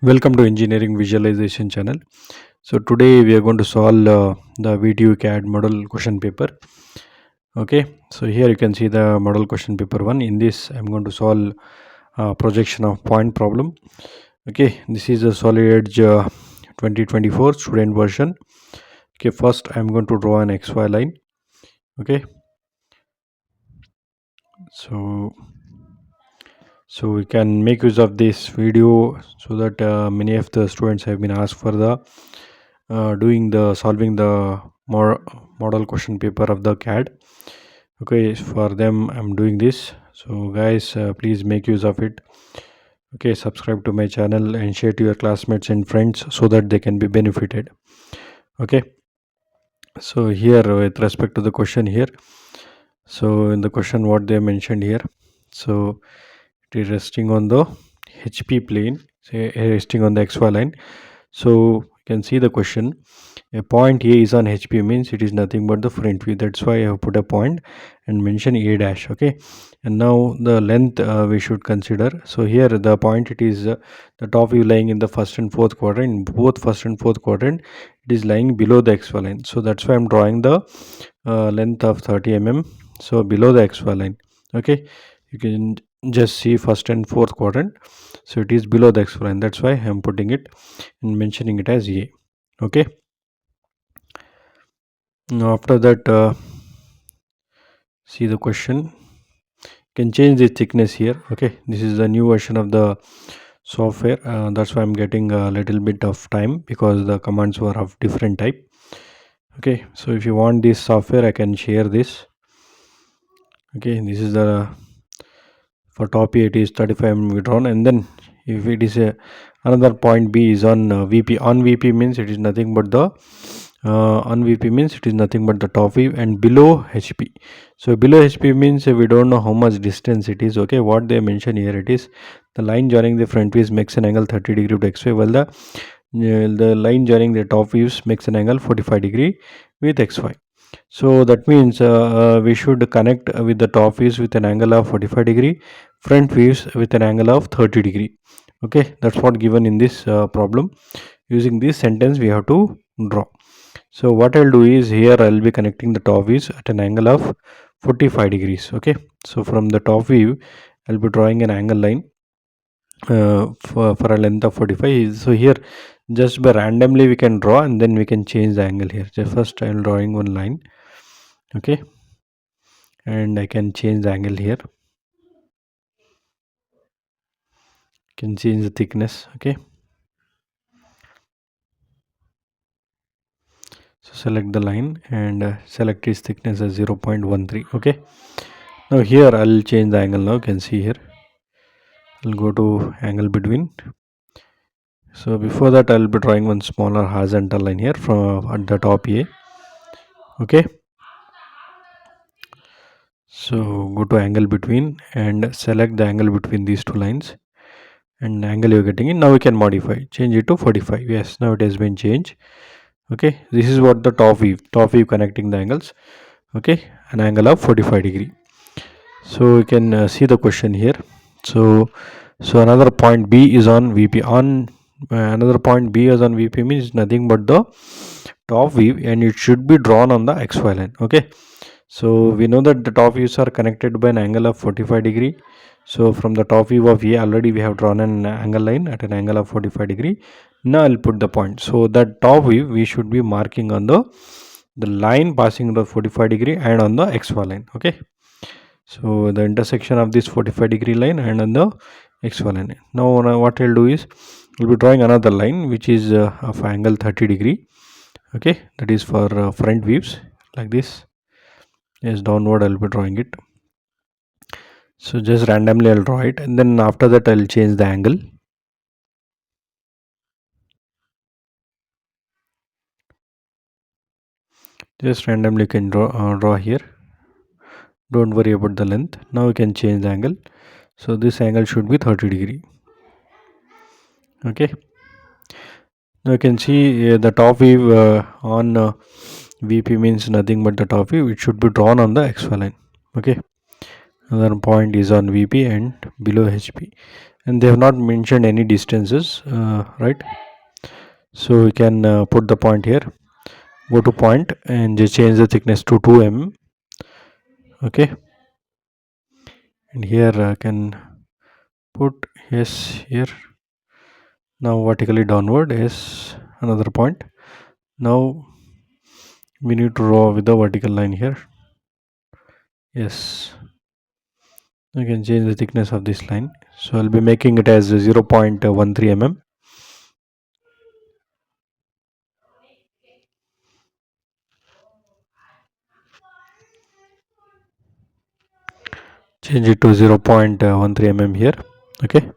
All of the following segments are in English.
Welcome to Engineering Visualization channel. So today we are going to solve the video CAD model question paper. Okay, so here you can see the model question paper 1. In this I'm going to solve projection of point problem. Okay, this is a solid edge 2024 student version. Okay, first I'm going to draw an XY line. Okay, so we can make use of this video so that many of the students have been asked for the doing the solving the model question paper of the CAD. Okay, for them I'm doing this. So guys, please make use of it. Okay, subscribe to my channel and share to your classmates and friends so that they can be benefited. Okay, so here with respect to the question here, so in the question what they mentioned here, so it is resting on the HP plane, say resting on the XY line. So you can see the question, a point A is on HP means it is nothing but the front view. That's why I have put a point and mention A dash. Okay, and now the length we should consider. So here the point, it is the top view lying in the first and fourth quadrant. In both first and fourth quadrant it is lying below the XY line. So that's why I'm drawing the length of 30 mm, so below the XY line. Okay, you can just see first and fourth quadrant, so it is below the XY line. That's why I'm putting it and mentioning it as A. Okay, now after that see the question, you can change the thickness here. Okay, this is the new version of the software, that's why I'm getting a little bit of time because the commands were of different type. Okay, so if you want this software I can share this. Okay, this is the, for top A it is 35 mm drawn, and then if it is a another point B is on VP. On VP means it is nothing but the on VP means it is nothing but the top view, and below HP. So below HP means we don't know how much distance it is. Okay, what they mention here, it is the line joining the front views makes an angle 30 degree to XY, while the line joining the top views makes an angle 45 degree with XY. So that means we should connect with the top views with an angle of 45 degree, front views with an angle of 30 degree. Okay, that's what given in this problem. Using this sentence we have to draw. So what I'll do is, here I'll be connecting the top views at an angle of 45 degrees. Okay, so from the top view I'll be drawing an angle line for a length of 45. So here just by randomly we can draw, and then we can change the angle here. So first I'm drawing one line. Okay, and I can change the angle here. Can change the thickness. Okay, so select the line and select its thickness as 0.13. Okay, now here I'll change the angle. Now you can see here I'll go to angle between. So before that I'll be drawing one smaller horizontal line here from at the top A. Okay, so go to angle between and select the angle between these two lines, and angle you're getting in. Now we can modify, change it to 45. Yes, now it has been changed. Okay, this is what the top view connecting the angles. Okay, an angle of 45 degree. So you can see the question here. So another point B is on VP. On another point B is on VP means nothing but the top view, and it should be drawn on the XY line. Okay, so we know that the top views are connected by an angle of 45 degree. So from the top view of A already we have drawn an angle line at an angle of 45 degree. Now I'll put the point. So that top view we should be marking on the line passing the 45 degree and on the XY line. Okay, so the intersection of this 45 degree line and on the XY line. Now what I'll do is, we'll be drawing another line which is of angle 30 degree. Okay, that is for front views, like this. Yes, downward I'll be drawing it. So just randomly I'll draw it, and then after that I'll change the angle. Just randomly can draw here. Don't worry about the length. Now we can change the angle. So this angle should be 30 degree. Okay, now you can see the top view on VP means nothing but the top view. It should be drawn on the XY line. Okay, Another point is on VP and below HP, and they have not mentioned any distances, right? So we can put the point here. Go to point and just change the thickness to 2 mm. Okay, and here I can put yes here. Now vertically downward is another point. Now we need to draw with the vertical line here. Yes, I can change the thickness of this line. So I'll be making it as 0.13 mm. Change it to 0.13 mm here. Okay,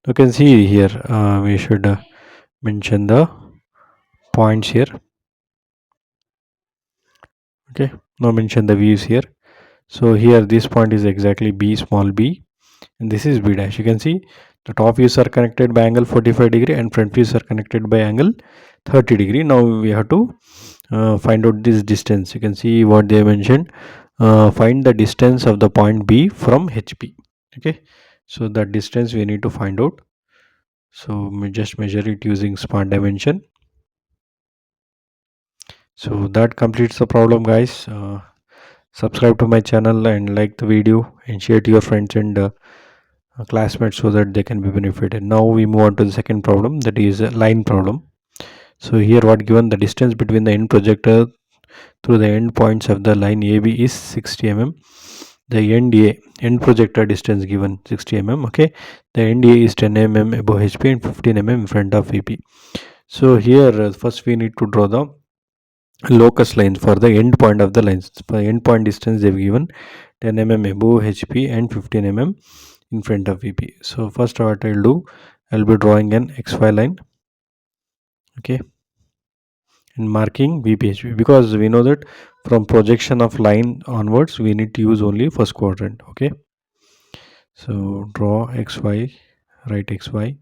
you can see here we should mention the points here. Okay, now mention the views here. So here this point is exactly B, small b, and this is B dash. You can see the top views are connected by angle 45 degree and front views are connected by angle 30 degree. Now we have to find out this distance. You can see what they mentioned. Find the distance of the point B from HP. Okay, so that distance we need to find out. So we just measure it using smart dimension. So that completes the problem, guys. Subscribe to my channel and like the video and share to your friends and classmates so that they can be benefited. Now we move on to the second problem, that is a line problem. So here what given, the distance between the end projector through the end points of the line AB is 60 mm. The end projector distance given 60 mm. Okay, the end A is 10 mm above HP and 15 mm in front of VP. So here first we need to draw the locus lines for the end point of the lines. For end point distance they've given 10 mm above HP and 15 mm in front of VP. So first what I'll do, I'll be drawing an XY line. Okay, and marking VP because we know that from projection of line onwards we need to use only first quadrant. Okay, so draw XY, write XY,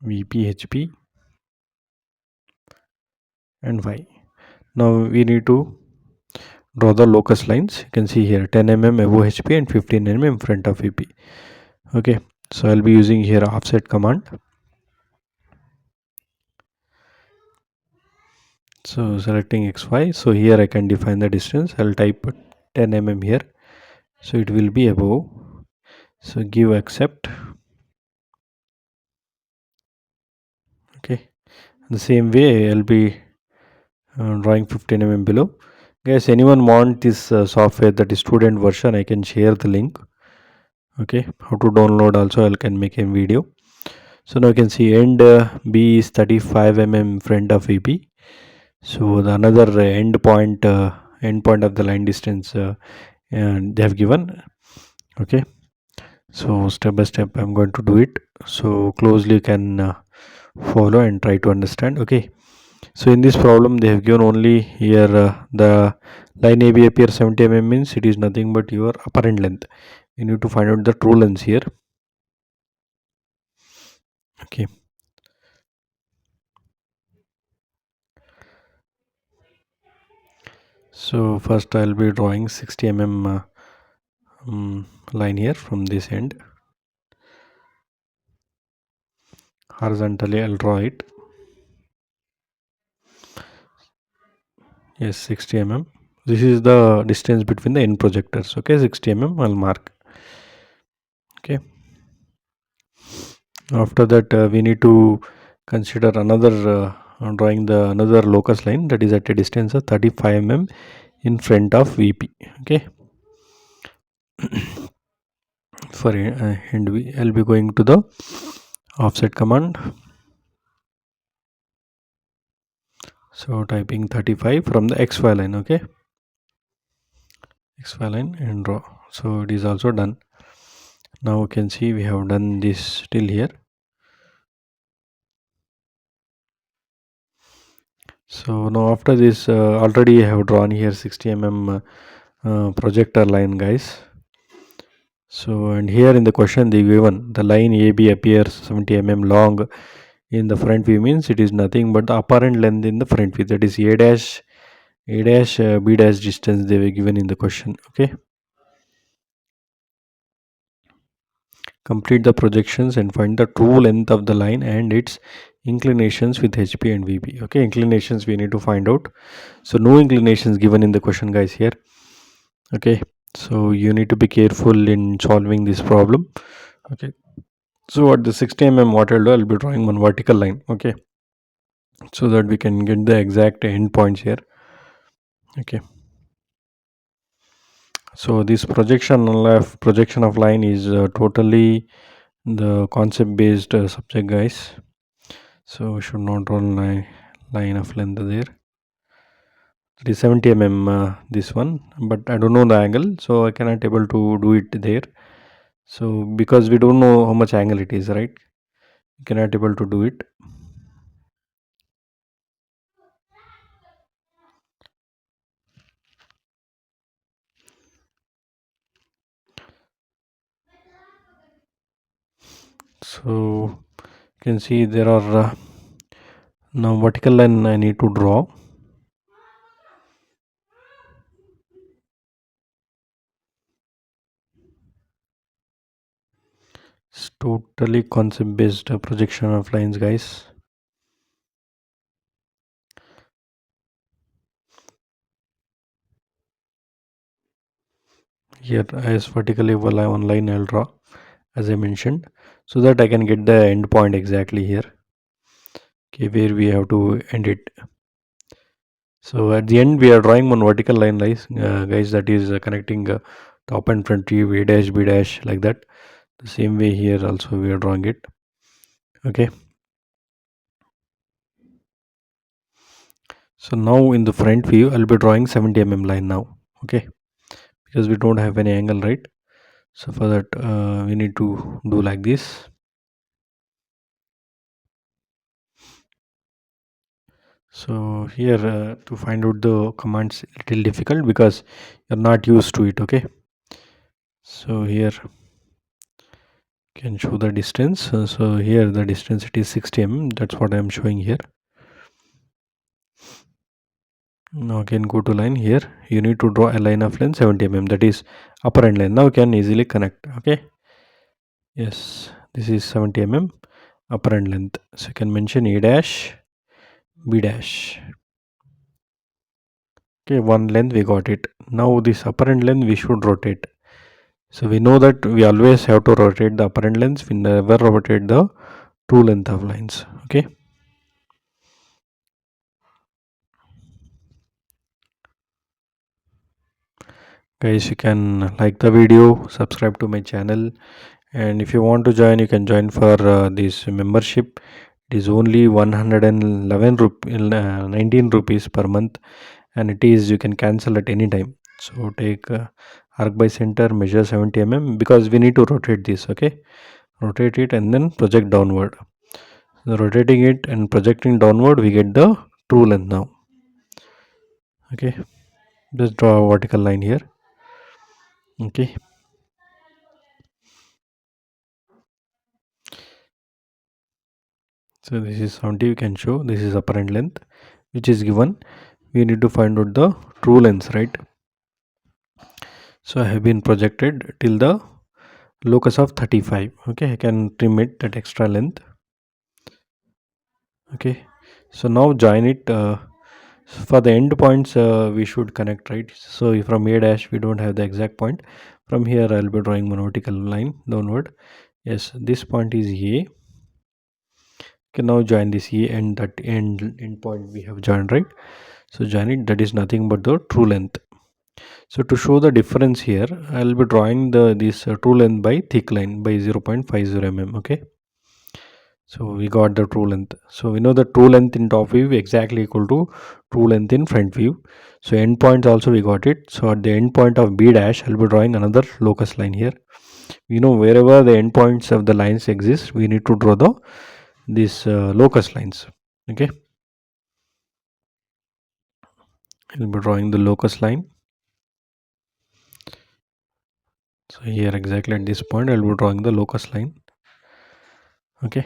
VP, HP and Y. Now we need to draw the locus lines. You can see here 10 mm above HP and 15 mm in front of VP. Okay, so I'll be using here offset command. So selecting XY, so here I can define the distance. I'll type 10 mm here, so it will be above. So give accept. Okay, the same way I'll be drawing 15 mm below. Guys, anyone want this software, that is student version, I can share the link. Okay, how to download also I can make a video. So now you can see end B is 35 mm in front of VP. So the another end point of the line distance and they have given. Okay, so step by step I'm going to do it, so closely you can follow and try to understand. Okay, so in this problem they have given only here the line AB appears 70 mm means it is nothing but your apparent length. You need to find out the true length here. Okay, so first I'll be drawing 60 mm line here from this end. Horizontally I'll draw it. Yes, 60 mm. This is the distance between the end projectors. Okay, 60 mm I'll mark. Okay, after that we need to consider another drawing the another locus line, that is at a distance of 35 mm in front of VP. Okay, for and I'll be going to the offset command. So typing 35 from the XY line. Okay, XY line and draw. So it is also done. Now you can see we have done this till here. So now after this already I have drawn here 60 mm projector line, guys. So and here in the question they given the line AB appears 70 mm long in the front view, means it is nothing but the apparent length in the front view, that is A dash B dash distance they were given in the question. Okay, Complete the projections and find the true length of the line and its inclinations with HP and VP. Okay, inclinations we need to find out. So no inclinations given in the question, guys, here. Okay, so you need to be careful in solving this problem. Okay, so at the 60 mm what I'll be drawing one vertical line. Okay, so that we can get the exact end points here. Okay, so this projection of line is totally the concept based subject, guys. So we should not draw line of length there. It is 70 mm this one, but I don't know the angle, so I cannot able to do it there. So because we don't know how much angle it is, right? We cannot able to do it. So you can see there are now vertical line I need to draw. It's totally concept based projection of lines, guys. Here as vertically one line I'll draw, as I mentioned, so that I can get the end point exactly here. Okay, where we have to end it. So at the end we are drawing one vertical line, guys, that is connecting top and front view, A dash, B dash, like that. The same way here also we are drawing it. Okay, so now in the front view I'll be drawing 70 mm line now. Okay, because we don't have any angle, right? So for that we need to do like this. So here to find out the commands little difficult because you're not used to it. Okay, so here can show the distance. So here the distance it is 60 mm. That's what I am showing here. Now again go to line. Here you need to draw a line of length 70 mm, that is upper end line. Now you can easily connect. Okay, yes, this is 70 mm upper end length, so you can mention A dash, B dash. Okay, one length we got it. Now this upper end length we should rotate. So we know that we always have to rotate the upper end lengths. We never rotate the true length of lines. Okay, guys, you can like the video, subscribe to my channel, and if you want to join, you can join for this membership. It is only 19 rupees per month, and it is you can cancel at any time. So take arc by center, measure 70 mm, because we need to rotate this. Okay, rotate it and then project downward. So rotating it and projecting downward, we get the true length now. Okay, just draw a vertical line here. Okay, so this is 70, you can show this is upper end length which is given. We need to find out the true length, right? So I have been projected till the locus of 35. Okay, I can trim it that extra length. Okay, so now join it. For the end points we should connect, right? So from A dash we don't have the exact point. From here I'll be drawing one vertical line downward. Yes, this point is A. Okay, now join this A and that end point we have joined, right? So join it, that is nothing but the true length. So to show the difference here, I'll be drawing this true length by thick line by 0.50 mm. Okay, so we got the true length. So we know the true length in top view exactly equal to true length in front view. So end points also we got it. So at the end point of B dash, I'll be drawing another locus line here. We know wherever the end points of the lines exist, we need to draw these locus lines. Okay, I'll be drawing the locus line. So here exactly at this point, I'll be drawing the locus line. Okay.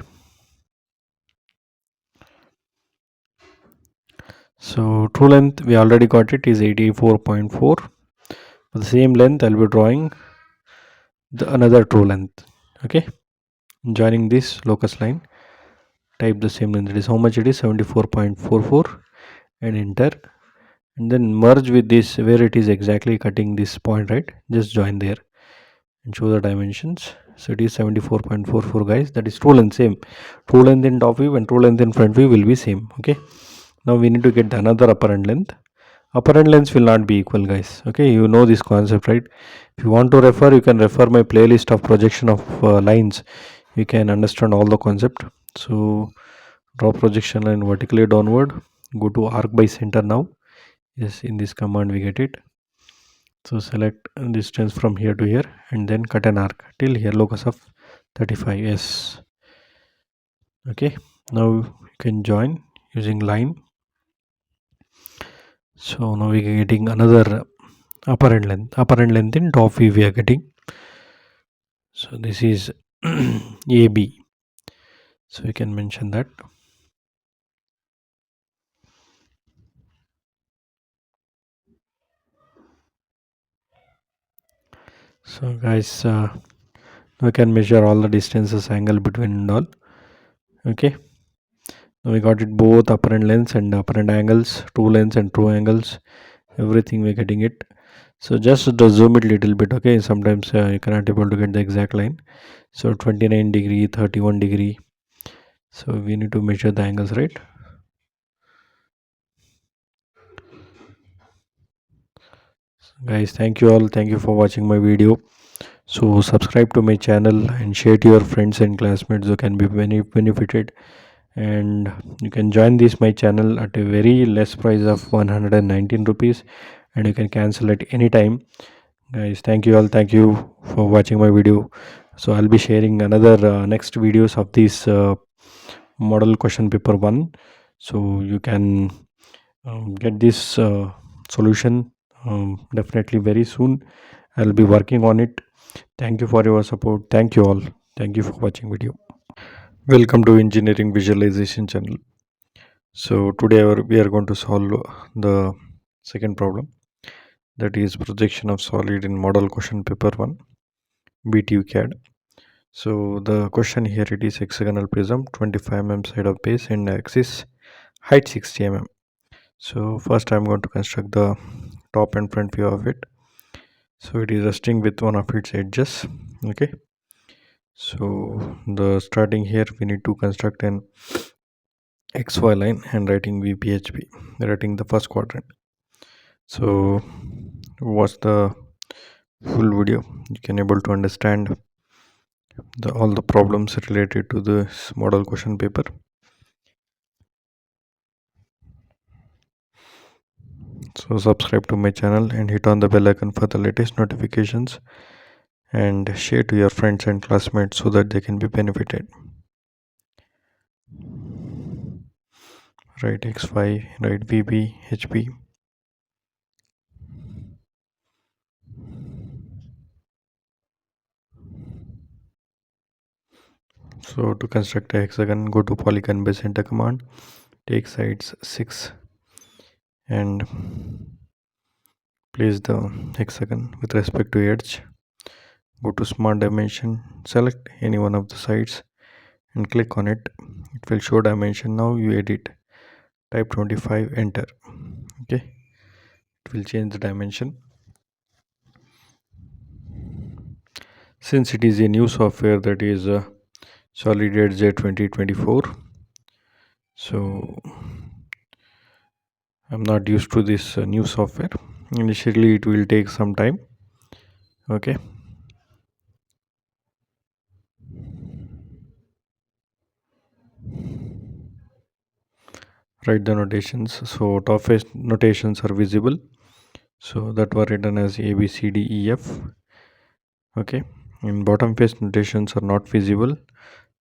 So true length we already got it is 84.4. For the same length I'll be drawing the another true length. Okay, joining this locus line, type the same length. That is how much it is, 74.44, and enter. And then merge with this where it is exactly cutting this point, right? Just join there and show the dimensions. So it is 74.44, guys. That is true length, same. True length in top view and true length in front view will be same. Okay, now we need to get the another upper end length. Upper end lengths will not be equal, guys. Okay, you know this concept, right? If you want to refer, you can refer my playlist of projection of lines. You can understand all the concept. So draw projection line vertically downward, go to arc by center. Now yes, in this command we get it. So select distance from here to here and then cut an arc till here, locus of 35. Yes. Okay, now you can join using line. So now we are getting another upper end length in top view we are getting. So this is AB. So we can mention that. So guys, we can measure all the distances, angle between and all. Okay, now we got it both upper end lengths and upper end angles, true lengths and true angles, everything we're getting it. So just to zoom it little bit. Okay, sometimes you cannot able to get the exact line. So 29 degree, 31 degree. So we need to measure the angles, right? So guys, thank you all, thank you for watching my video. So subscribe to my channel and share to your friends and classmates who can be benefited. And you can join this my channel at a very less price of 119 rupees, and you can cancel at any time. Guys, thank you all, thank you for watching my video. So I'll be sharing another next videos of this model question paper 1. So you can get this solution definitely very soon. I'll be working on it. Thank you for your support. Thank you all. Thank you for watching video. Welcome to Engineering Visualization channel. So today we are going to solve the second problem, that is projection of solid in model question paper 1 BTU CAD. So the question here, it is hexagonal prism, 25 mm side of base and axis, height 60 mm. So first I'm going to construct the top and front view of it. So it is resting with one of its edges. Okay, so the starting here we need to construct an XY line and writing VPHP, writing the first quadrant. So watch the full video, you can able to understand all the problems related to this model question paper. So subscribe to my channel and hit on the bell icon for the latest notifications, and share to your friends and classmates so that they can be benefited. Write XY, write VPHP. So to construct a hexagon, go to polygon by center command, take sides 6 and place the hexagon with respect to edge. Go to smart dimension, select any one of the sides and click on it. It will show dimension. Now you edit, type 25, enter. Okay, it will change the dimension. Since it is a new software, that is Solid Edge 2024, so I'm not used to this new software. Initially it will take some time. Okay, write the notations. So top face notations are visible, so that were written as A B C D E F. Okay, and bottom face notations are not visible,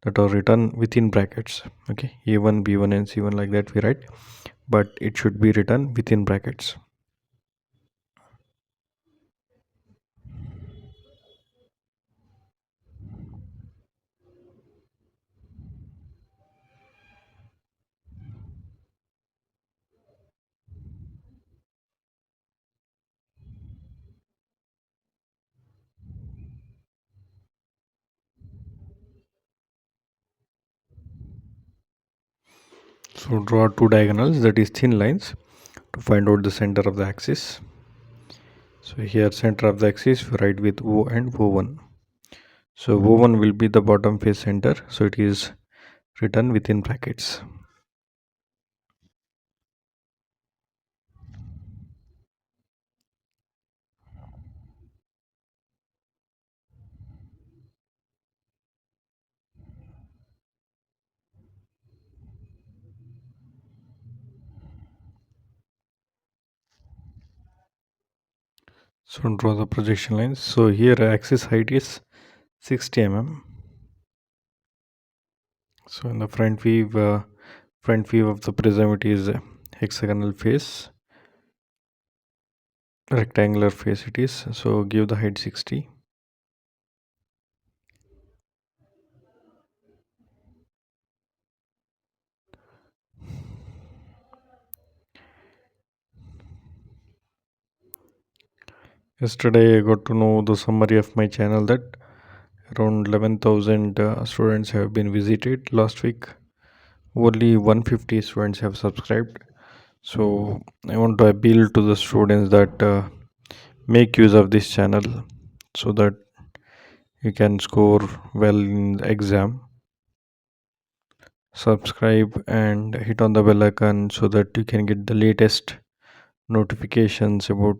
that are written within brackets. Okay, A1 B1 and C1 like that we write, but it should be written within brackets. So draw two diagonals, that is thin lines, to find out the center of the axis. So here center of the axis we write with O and O1. So O1 will be the bottom face center, so it is written within brackets. So draw the projection lines. So here axis height is 60 mm. So in the front view of the prism, it is a hexagonal face, rectangular face it is. So give the height 60. Yesterday I got to know the summary of my channel that around 11,000 students have been visited last week. Only 150 students have subscribed. So I want to appeal to the students that make use of this channel so that you can score well in the exam. Subscribe and hit on the bell icon so that you can get the latest notifications about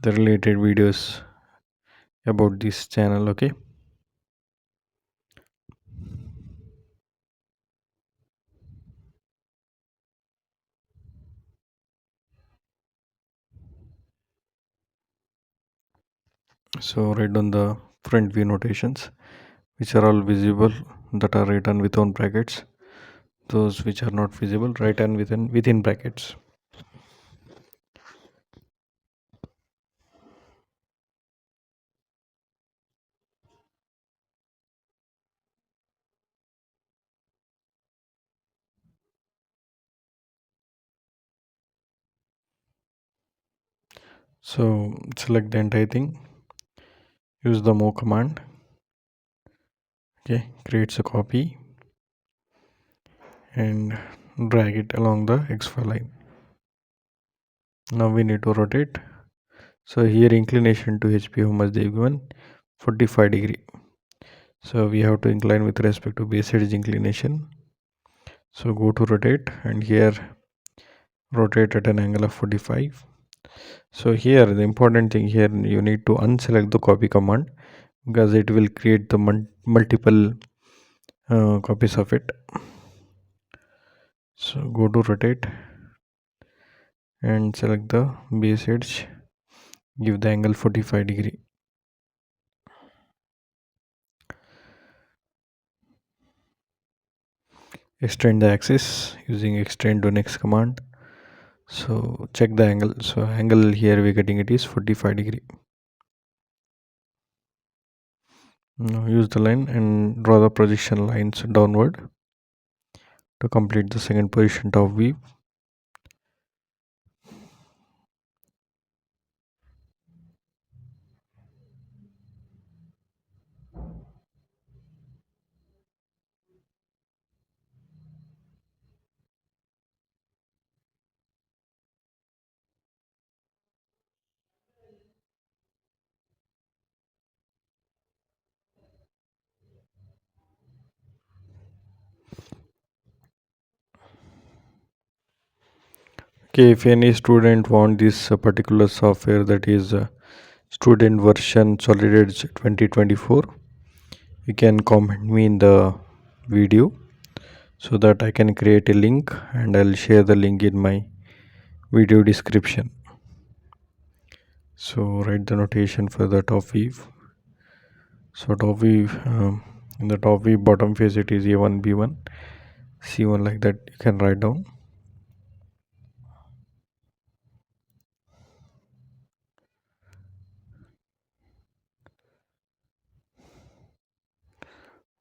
the related videos about this channel. Okay, so write down the front view notations which are all visible, that are written within brackets. Those which are not visible, written within brackets. So select the entire thing, use the move command. Okay, creates a copy and drag it along the xy line. Now we need to rotate. So here inclination to HP, how much they given? 45 degree. So we have to incline with respect to base edge inclination. So go to rotate and here rotate at an angle of 45. So here the important thing here, you need to unselect the copy command because it will create the multiple copies of it. So go to rotate and select the base edge, give the angle 45 degree. Extend the axis using extend to next command. So check the angle. So angle here we're getting it is 45 degree. Now use the line and draw the projection lines downward to complete the second position top view. Okay, if any student want this particular software, that is student version Solid Edge 2024, you can comment me in the video so that I can create a link and I'll share the link in my video description. So write the notation for the top view. So top view, in the top view bottom face it is A1 B1 C1, like that you can write down.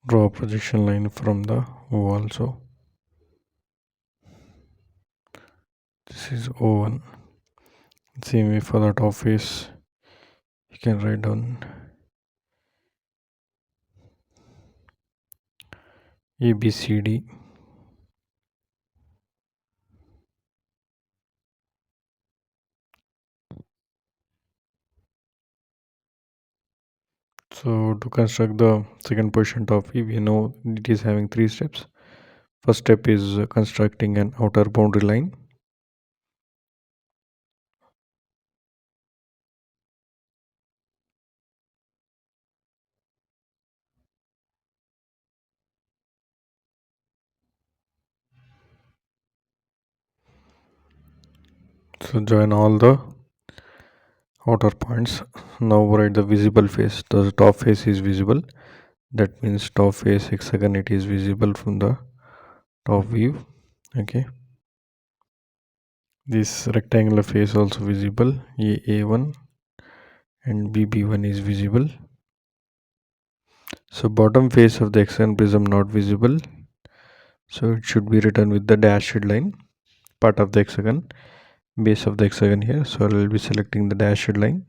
Draw a projection line from the O also. This is O1. Same way for the top face, you can write down ABCD. So to construct the second position top view, we know it is having three steps. First step is constructing an outer boundary line. So join all the outer points. Now write the visible face. The top face is visible. That means top face hexagon, it is visible from the top view. Okay. This rectangular face also visible. A1 and BB1 is visible. So bottom face of the hexagon prism not visible. So it should be written with the dashed line. Part of the hexagon, base of the hexagon here. So I will be selecting the dashed line.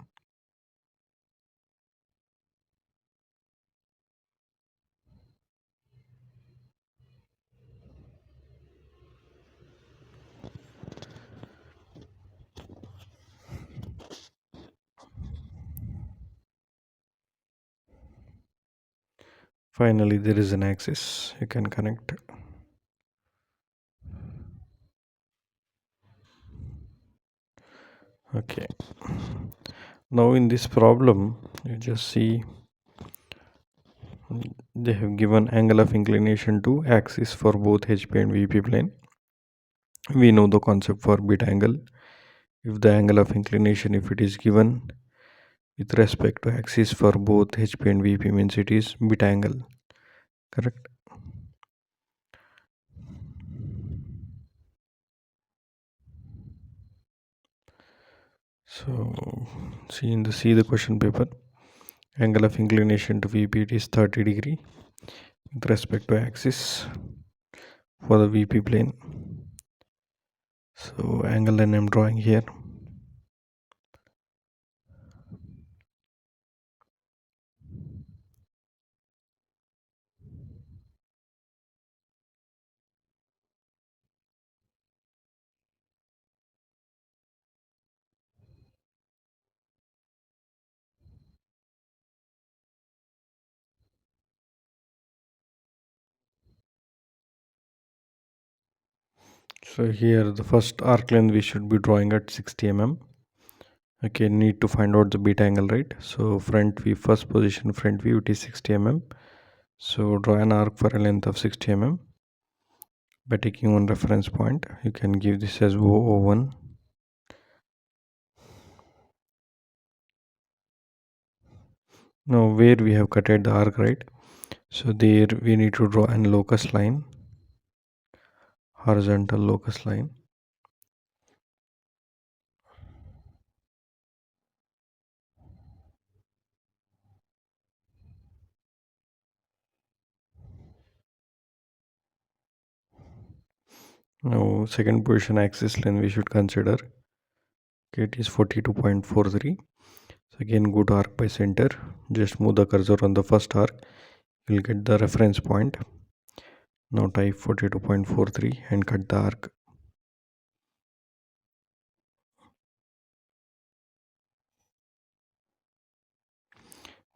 Finally, there is an axis you can connect. Okay. Now in this problem, you just see they have given angle of inclination to axis for both HP and VP plane. We know the concept for beta angle. If the angle of inclination, if it is given with respect to axis for both HP and VP, means it is beta angle. Correct? So see the question paper. Angle of inclination to VP is 30 degree with respect to axis for the VP plane. So angle and I'm drawing here. So here the first arc length we should be drawing at 60 mm. Okay, need to find out the beta angle, right? So front view, first position front view, it is 60 mm. So draw an arc for a length of 60 mm. By taking one reference point, you can give this as O01. Now where we have cutted the arc, right? So there we need to draw an locus line, horizontal locus line. Now second position axis length we should consider. Okay, it is 42.43. So again go to arc by center. Just move the cursor on the first arc. You'll get the reference point. Now type 42.43 and cut the arc.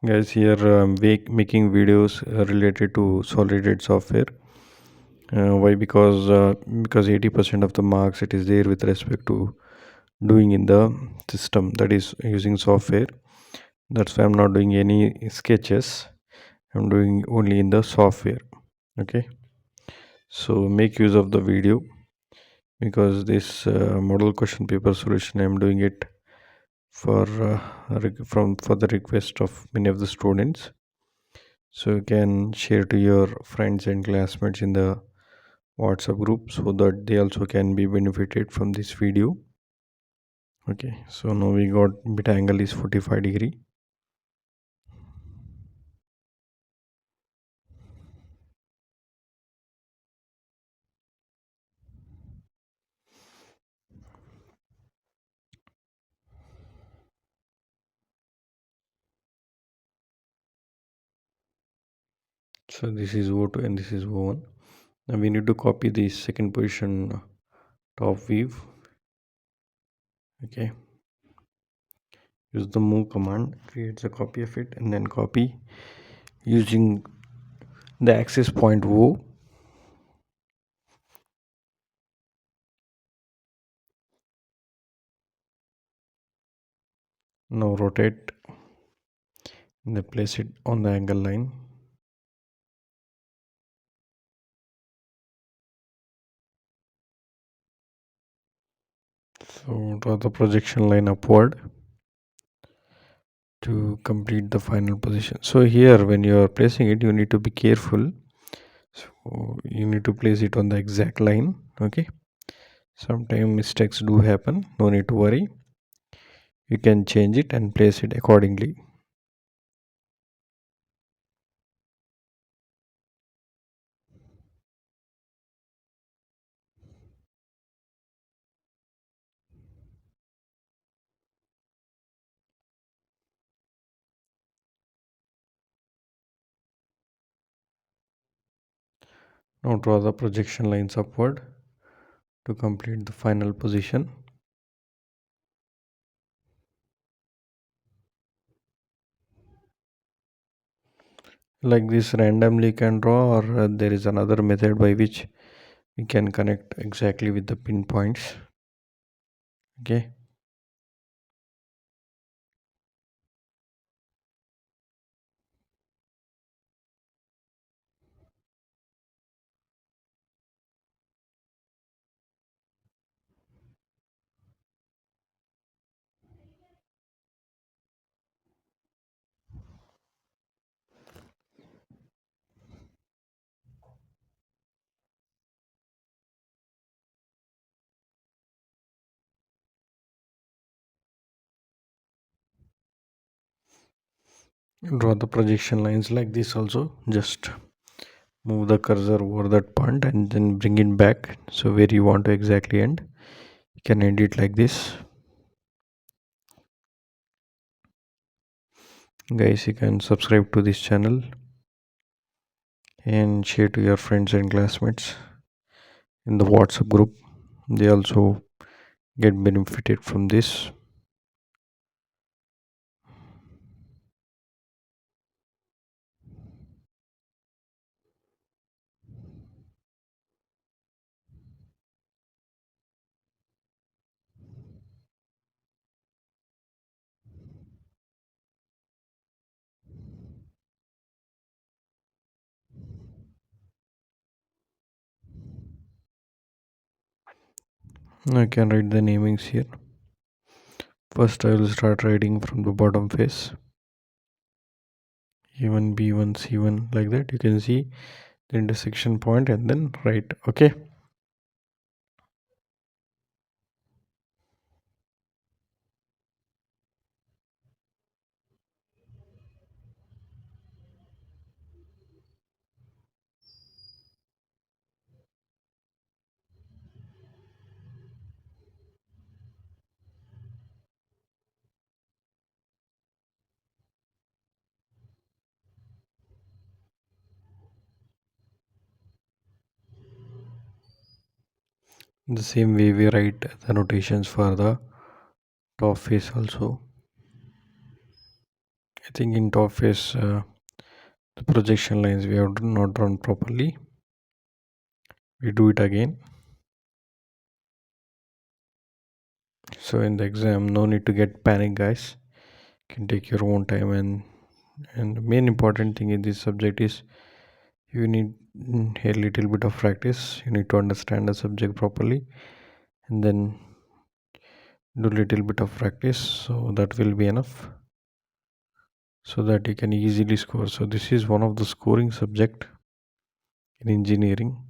Guys, here I'm making videos related to solid software. Why? Because 80% of the marks it is there with respect to doing in the system, that is using software. That's why I'm not doing any sketches. I'm doing only in the software. Okay. So make use of the video, because this model question paper solution I'm doing it for for the request of many of the students. So you can share to your friends and classmates in the WhatsApp group so that they also can be benefited from this video. Okay, so now we got beta angle is 45 degree. So this is O2 and this is O1. Now we need to copy the second position top view. Okay, use the move command, creates a copy of it, and then copy using the access point O. Now rotate and then place it on the angle line. So draw the projection line upward to complete the final position. So here when you are placing it, you need to be careful. So you need to place it on the exact line. Okay, sometimes mistakes do happen, no need to worry. You can change it and place it accordingly. Now draw the projection lines upward to complete the final position. Like this randomly can draw, or there is another method by which we can connect exactly with the pinpoints. Okay, draw the projection lines like this also. Just move the cursor over that point and then bring it back, so where you want to exactly end, you can end it like this. Guys, you can subscribe to this channel and share to your friends and classmates in the WhatsApp group. They also get benefited from this. I can write the namings here. First I will start writing from the bottom face, A1 B1 C1, like that. You can see the intersection point and then write. Okay, the same way we write the notations for the top face also. I think in top face the projection lines we have not drawn properly. We do it again. So in the exam, no need to get panic, guys. You can take your own time, and the main important thing in this subject is you need a little bit of practice. You need to understand the subject properly, and then do little bit of practice, so that will be enough, so that you can easily score. So this is one of the scoring subject in engineering.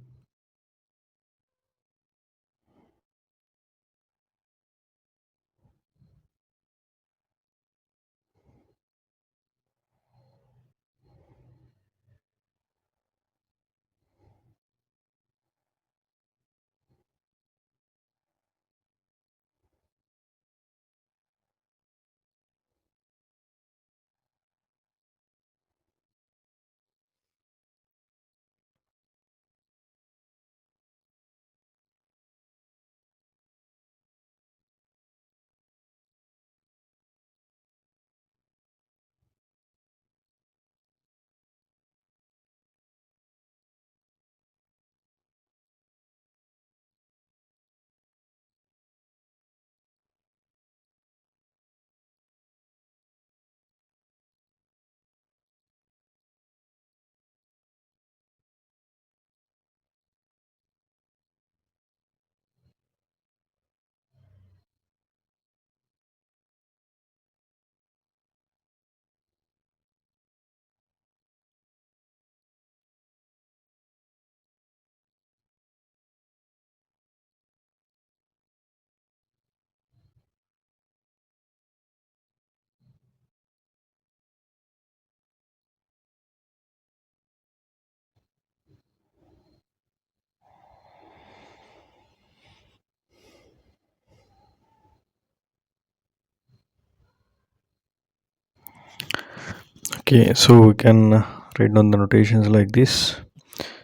Okay, so we can write down the notations like this.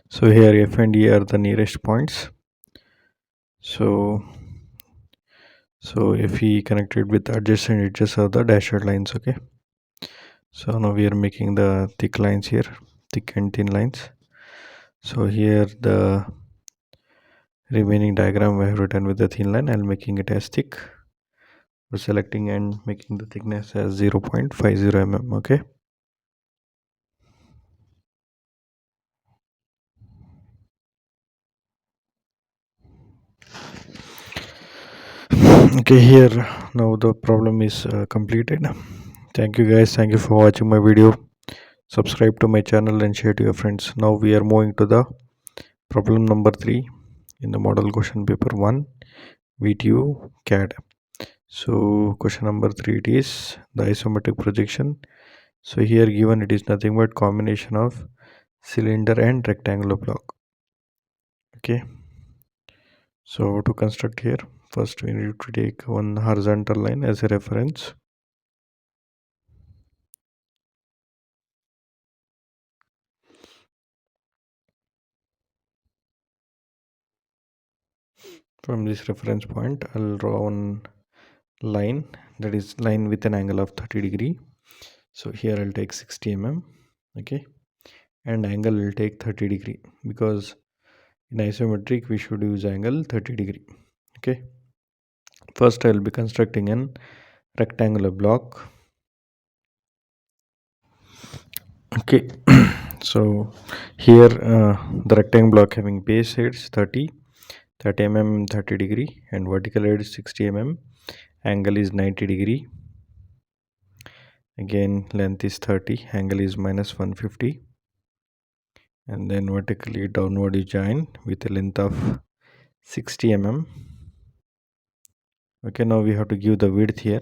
So here F and E are the nearest points. So if we connected with adjacent edges of the dashed lines, okay. So now we are making the thick lines here, thick and thin lines. So here the remaining diagram I have written with the thin line, I'll making it as thick. We're selecting and making the thickness as 0.50 mm, okay. Okay, here now the problem is completed. Thank you guys, thank you for watching my video. Subscribe to my channel and share to your friends. Now we are moving to the problem number 3 in the model question paper 1 VTU CAD. So question number 3, it is the isometric projection. So here given it is nothing but combination of cylinder and rectangular block. Okay, so to construct here, first we need to take one horizontal line as a reference. From this reference point I'll draw one line, that is line with an angle of 30 degree. So here I'll take 60 mm, okay, and angle will take 30 degree because in isometric we should use angle 30 degree. Okay, first I'll be constructing an rectangular block. Okay, so here the rectangle block having base heads 30 mm 30 degree and vertical head 60 mm, angle is 90 degree, again length is 30, angle is minus 150, and then vertically downward you join with a length of 60 mm. Okay, now we have to give the width here.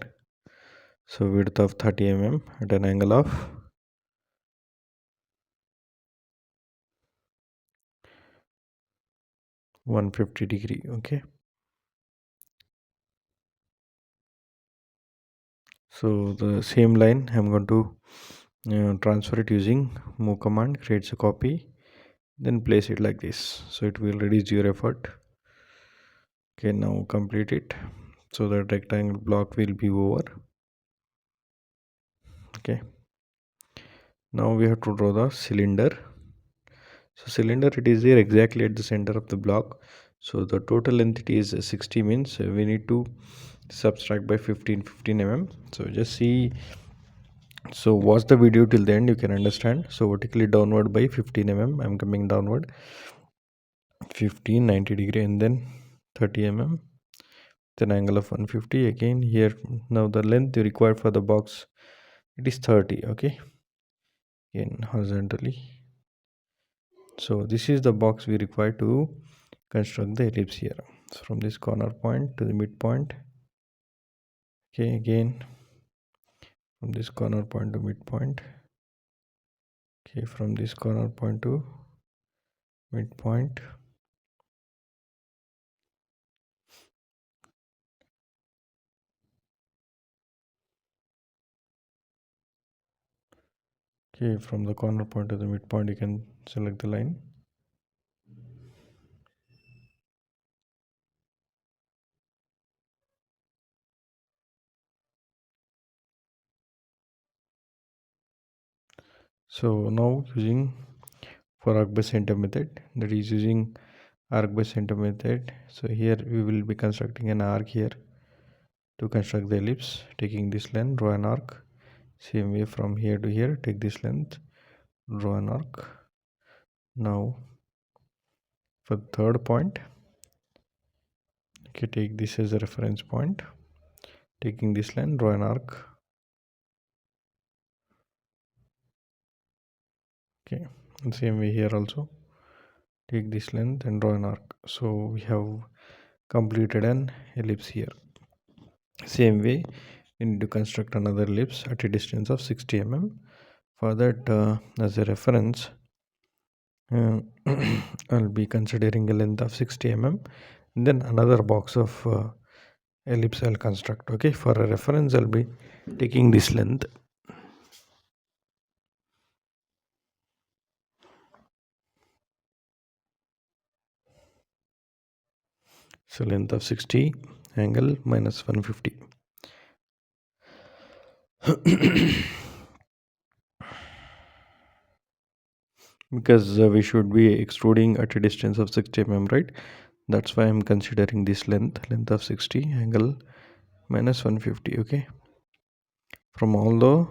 So width of 30 mm at an angle of 150 degree. Okay, so the same line I'm going to transfer it using move command, creates a copy, then place it like this, so it will reduce your effort. Okay, now complete it so that rectangle block will be over. Okay, now we have to draw the cylinder. So cylinder, it is there exactly at the center of the block. So the total length is 60, means we need to subtract by 15 mm. So just see, so watch the video till the end, you can understand. So vertically downward by 15 mm, I'm coming downward 15 90 degree, and then 30 mm, then angle of 150. Again here, now the length required for the box, it is 30. Okay, again horizontally. So this is the box we require to construct the ellipse here. So from this corner point to the midpoint. Okay, again from this corner point to midpoint. Okay, from this corner point to midpoint. Okay, from the corner point to the midpoint you can select the line. So now using for arc by center method, that is using arc by center method. So here we will be constructing an arc here to construct the ellipse, taking this length, draw an arc. Same way from here to here, take this length, draw an arc. Now for the third point, okay, take this as a reference point, taking this line, draw an arc. Okay, and same way here also, take this length and draw an arc. So we have completed an ellipse here. Same way we need to construct another ellipse at a distance of 60 mm. For that, as a reference, I'll be considering a length of 60 mm, then another box of ellipse I'll construct. Okay, for a reference I'll be taking this length. So length of 60, angle minus 150. Because we should be extruding at a distance of 60 mm, right? That's why I'm considering this length of 60, angle minus 150. Okay, from all the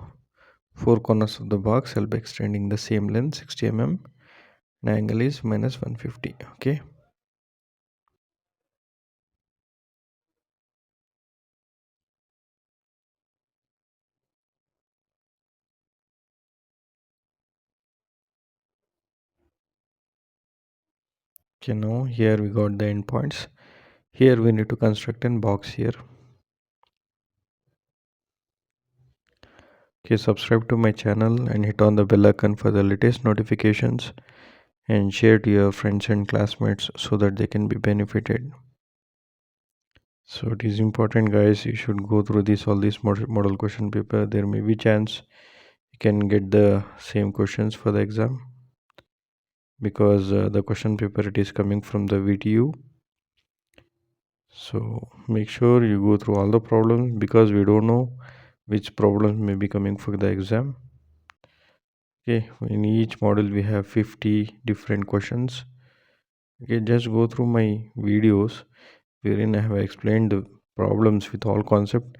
four corners of the box I'll be extending the same length 60 mm, and angle is minus 150. Okay, now here we got the endpoints. Here we need to construct a box here. Okay, subscribe to my channel and hit on the bell icon for the latest notifications, and share to your friends and classmates so that they can be benefited. So it is important, guys, you should go through this all this model question paper. There may be chance you can get the same questions for the exam, because the question paper it is coming from the VTU. So make sure you go through all the problems, because we don't know which problems may be coming for the exam. Okay, in each model we have 50 different questions. Okay, just go through my videos wherein I have explained the problems with all concept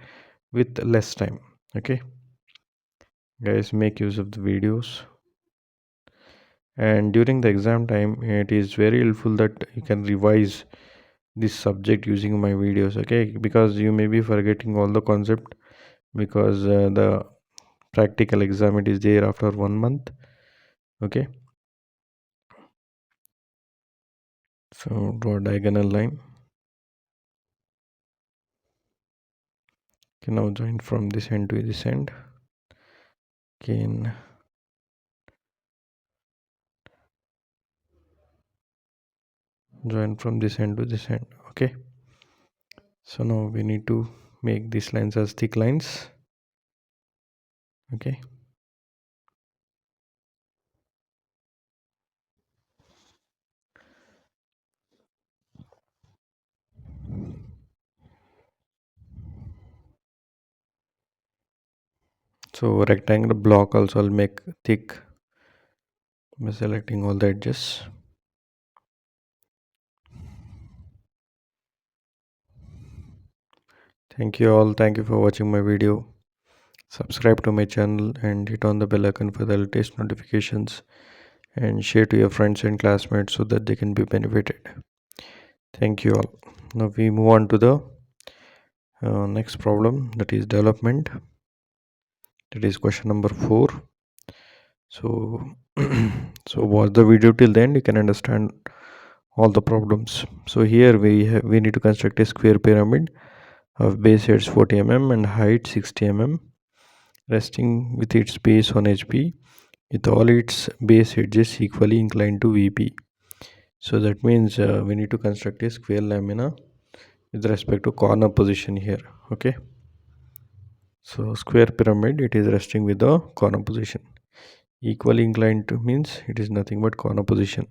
with less time. Okay, guys, make use of the videos, and during the exam time it is very helpful that you can revise this subject using my videos. Okay, because you may be forgetting all the concept, because the practical exam it is there after 1 month. Okay, so draw a diagonal line. Okay, now join from this end to this end. Again, join from this end to this end. Okay, so now we need to make these lines as thick lines. Okay, so rectangular block also I'll make thick by selecting all the edges. Thank you all. Thank you for watching my video. Subscribe to my channel and hit on the bell icon for the latest notifications, and share to your friends and classmates so that they can be benefited. Thank you all. Now we move on to the next problem, that is development. That is question number 4. So so watch the video till the end, you can understand all the problems. So here we need to construct a square pyramid of base heads 40 mm and height 60 mm, resting with its base on HP, with all its base edges equally inclined to VP. So that means we need to construct a square lamina with respect to corner position here. Okay, so square pyramid it is resting with the corner position. Equally inclined to means it is nothing but corner position.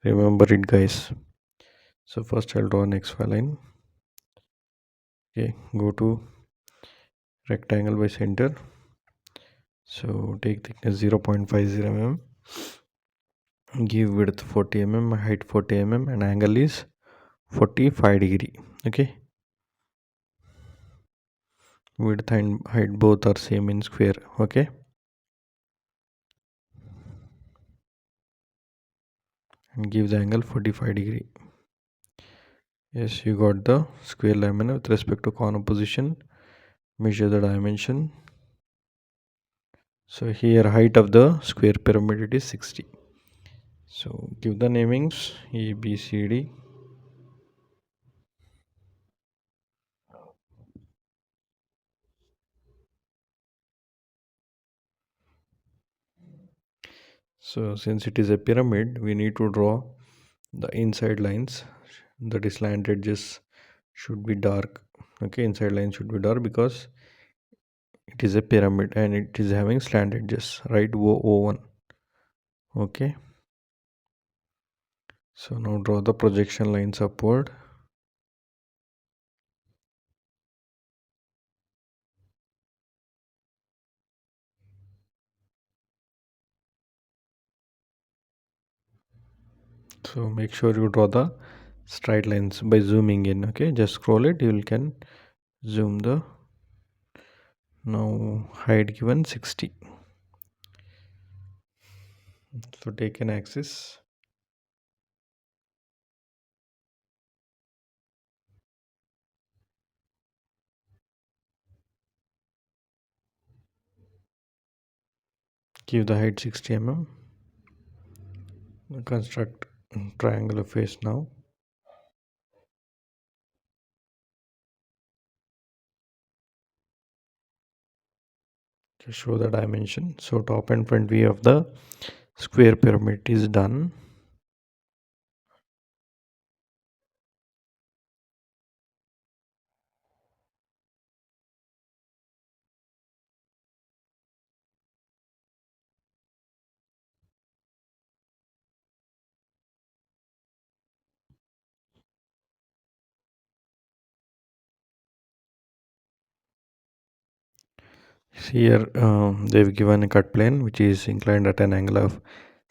Remember it, guys. So first I'll draw an XY line. Okay, go to rectangle by center. So take thickness 0.50 mm, give width 40 mm, height 40 mm, and angle is 45 degree. Okay, width and height both are same in square. Okay, and give the angle 45 degree. Yes, you got the square lamina with respect to corner position. Measure the dimension. So here height of the square pyramid it is 60. So give the namings A, B, C, D. So since it is a pyramid, we need to draw the inside lines. That is slant edges should be dark. Okay, inside line should be dark because it is a pyramid and it is having slant edges, right? O1. Okay, so now draw the projection lines upward. So make sure you draw the straight lines by zooming in. Okay, just scroll it, you can zoom the. Now height given 60. So take an axis, give the height 60 mm, construct triangular face now. To show the dimension. So top and front view of the square pyramid is done. Here they've given a cut plane which is inclined at an angle of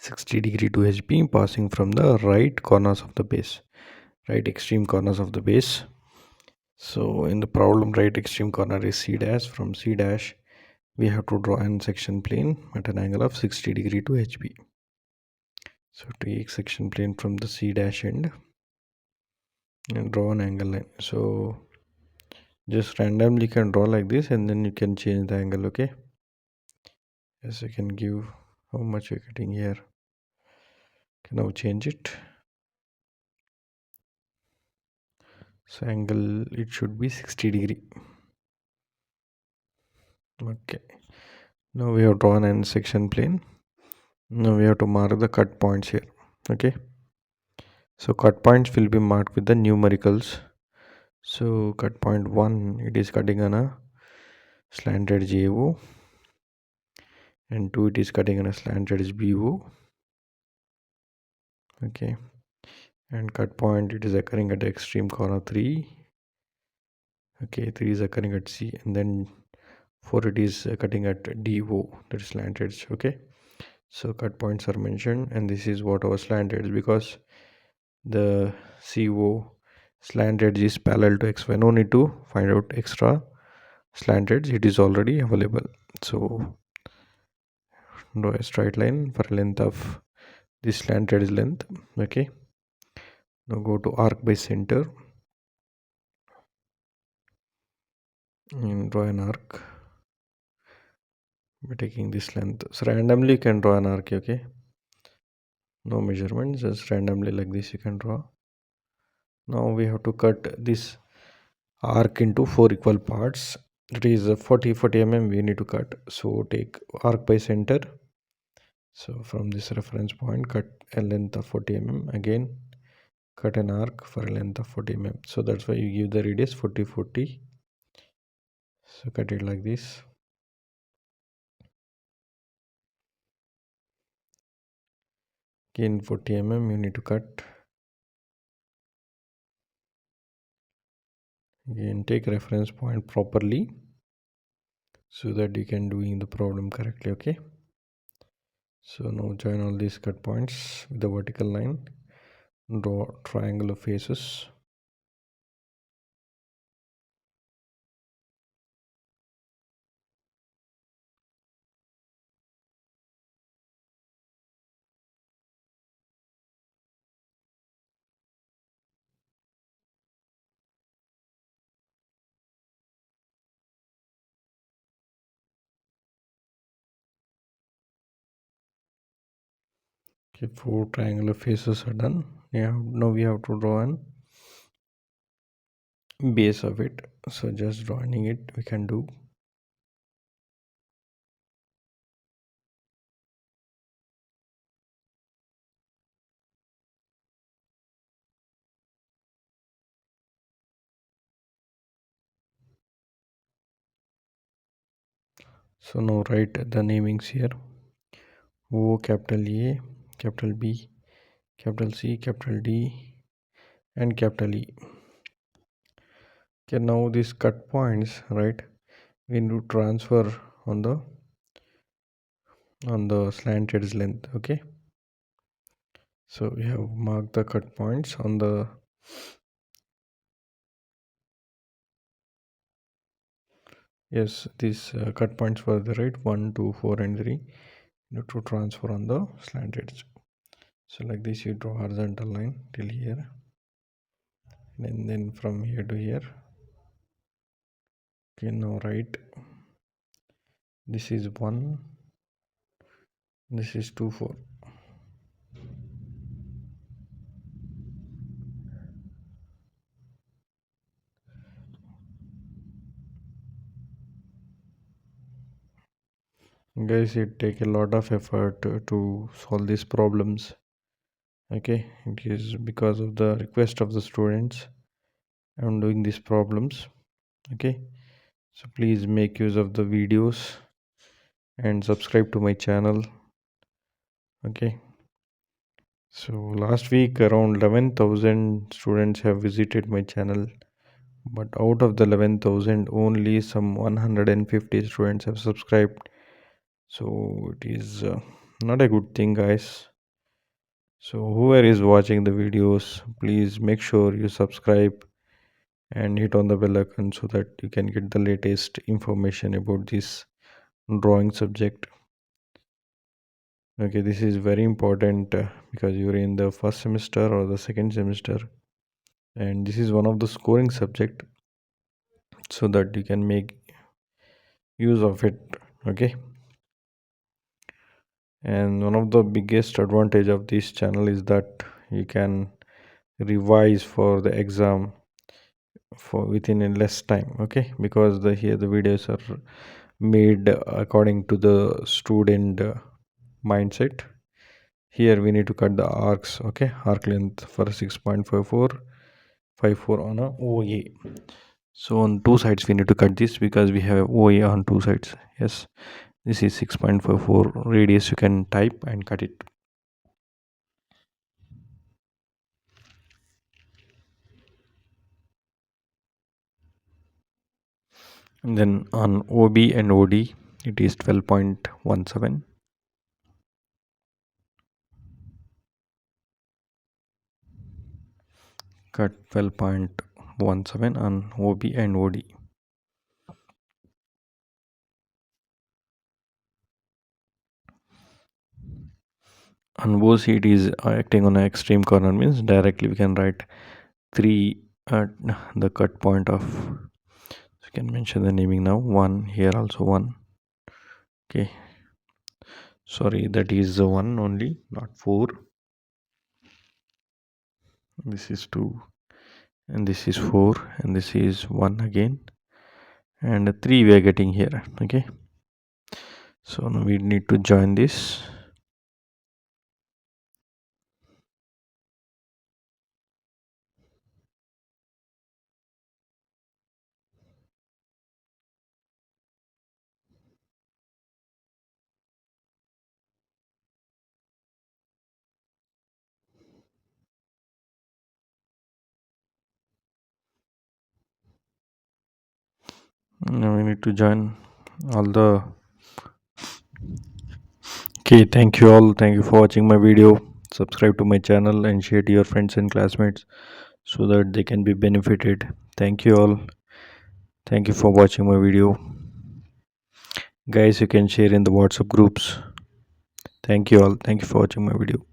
60° to HP, passing from the right corners of the base, right extreme corners of the base. So in the problem, right extreme corner is C dash. From C dash we have to draw an section plane at an angle of 60° to HP. So take section plane from the C dash end and draw an angle line. So just randomly can draw like this, and then you can change the angle. Okay, yes, you can give how much you're getting here. Can now change it. So angle, it should be 60°. Okay, now we have drawn an section plane. Now we have to mark the cut points here. Okay, so cut points will be marked with the numericals. So cut point 1, it is cutting on a slant edge AO, and 2, it is cutting on a slant edge BO. Okay, and cut point, it is occurring at the extreme corner 3. Okay, 3 is occurring at C, and then 4, it is cutting at DO, that is slant edge. Okay, so cut points are mentioned, and this is what our slant edge, because the CO slant edge is parallel to XY. No need to find out extra slant edge, it is already available. So draw a straight line for length of this slant edge length. Okay, now go to arc by center and draw an arc by taking this length. So randomly you can draw an arc. Okay, no measurement, just randomly like this you can draw. Now we have to cut this arc into 4 equal parts. It is 40 mm we need to cut. So take arc by center. So from this reference point, cut a length of 40 mm. Again cut an arc for a length of 40 mm. So that's why you give the radius 40 40. So cut it like this. Again 40 mm you need to cut. Again take reference point properly so that you can doing the problem correctly. Okay, so now join all these cut points with the vertical line. Draw triangular faces. Okay, 4 triangular faces are done. Yeah, now we have to draw an base of it. So just drawing it we can do. So now write the namings here. O, capital A, capital B, capital C, capital D, and capital E. Okay, now these cut points, right, we need to transfer on the slant edge length. Okay, So we have marked the cut points on the, yes, these cut points were the right 1, 2, 4, and 3. You need to transfer on the slant edge. So like this, you draw horizontal line till here, and then from here to here. Okay, now right. This is 1. This is 2, 4. Guys, it take a lot of effort to solve these problems. Okay, it is because of the request of the students I'm doing these problems. Okay, so please make use of the videos and subscribe to my channel. Okay, so last week around 11,000 students have visited my channel, but out of the 11,000 only some 150 students have subscribed. So it is not a good thing, guys. So whoever is watching the videos, please make sure you subscribe and hit on the bell icon so that you can get the latest information about this drawing subject. Okay, this is very important because you're in the first semester or the second semester, and this is one of the scoring subject, so that you can make use of it. Okay, and one of the biggest advantage of this channel is that you can revise for the exam for within a less time. Okay, because the here the videos are made according to the student mindset. Here we need to cut the arcs. Okay, arc length for 6.54 on a OA. So on two sides we need to cut this because we have OA on two sides. Yes, this is 6.44 radius. You can type and cut it. And then on OB and OD it is 12.17. Cut 12.17 on OB and OD. On both it is acting on an extreme corner, means directly we can write 3 at the cut point of, so you can mention the naming now. 1 here, also 1. Okay, sorry, that is the 1 only, not 4. This is 2 and this is 4 and this is 1 again, and 3 we are getting here. Okay, so now we need to join this. Now we need to join all the. Okay, thank you all. Thank you for watching my video. Subscribe to my channel and share to your friends and classmates so that they can be benefited. Thank you all. Thank you for watching my video. Guys, you can share in the WhatsApp groups. Thank you all. Thank you for watching my video.